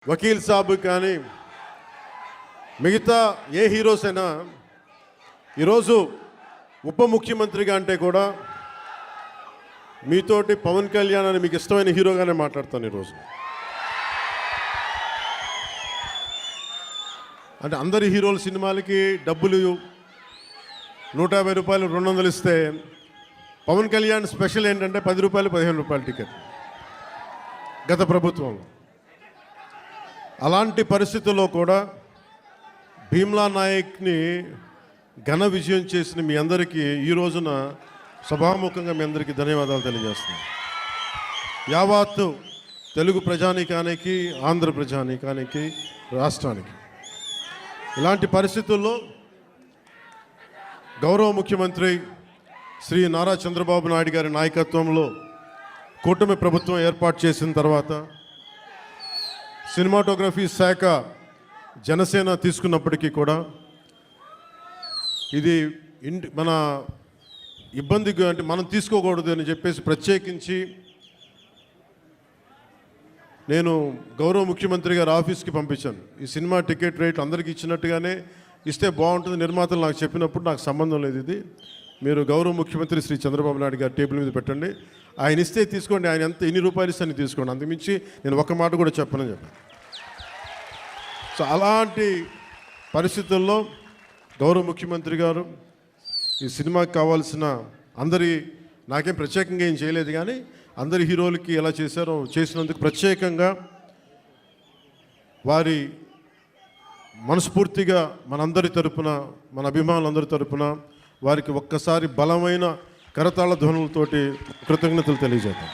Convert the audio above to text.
వకీల్ సాబ్ కానీ మిగతా ఏ హీరోస్ అయినా ఈరోజు ఉప ముఖ్యమంత్రిగా అంటే కూడా మీతోటి పవన్ కళ్యాణ్ అని మీకు ఇష్టమైన హీరోగానే మాట్లాడతాను ఈరోజు. అంటే అందరి హీరోల సినిమాలకి డబ్బులు 150 రూపాయలు 200 ఇస్తే పవన్ కళ్యాణ్ స్పెషల్ ఏంటంటే 10 రూపాయలు 15 రూపాయల టికెట్ గత ప్రభుత్వంలో. అలాంటి పరిస్థితుల్లో కూడా భీమ్లా నాయక్ని ఘన విజయం చేసిన మీ అందరికీ ఈ రోజున సభాముఖంగా మీ అందరికీ ధన్యవాదాలు తెలియజేస్తున్నాను. యావత్తు తెలుగు ప్రజానీకానికి, ఆంధ్ర ప్రజానీకానికి, రాష్ట్రానికి ఇలాంటి పరిస్థితుల్లో గౌరవ ముఖ్యమంత్రి శ్రీ నారా చంద్రబాబు నాయుడు గారి నాయకత్వంలో కూటమి ప్రభుత్వం ఏర్పాటు చేసిన తర్వాత సినిమాటోగ్రఫీ శాఖ జనసేన తీసుకున్నప్పటికీ కూడా ఇది మన ఇబ్బందిగా అంటే మనం తీసుకోకూడదు అని చెప్పేసి ప్రత్యేకించి నేను గౌరవ ముఖ్యమంత్రి గారి ఆఫీస్కి పంపించాను. ఈ సినిమా టికెట్ రేట్లు అందరికీ ఇచ్చినట్టుగానే ఇస్తే బాగుంటుంది, నిర్మాతలు నాకు చెప్పినప్పుడు నాకు సంబంధం లేదు, ఇది మీరు గౌరవ ముఖ్యమంత్రి శ్రీ చంద్రబాబు నాయుడు గారి టేబుల్ మీద పెట్టండి, ఆయన ఇస్తే తీసుకోండి, ఆయన ఎంత ఎన్ని రూపాయలు ఇస్తే తీసుకోండి, అంతకుమించి నేను ఒక్క మాట కూడా చెప్పనని చెప్పాను. సో అలాంటి పరిస్థితుల్లో గౌరవ ముఖ్యమంత్రి గారు ఈ సినిమాకి కావాల్సిన నాకేం ప్రత్యేకంగా ఏం చేయలేదు, కానీ అందరి హీరోలకి ఎలా చేశారో చేసినందుకు ప్రత్యేకంగా వారి మనస్ఫూర్తిగా మనందరి తరపున, మన అభిమానులందరి తరపున వారికి ఒక్కసారి బలమైన కరతాళ ధ్వనులతోటి కృతజ్ఞతలు తెలియజేద్దాం.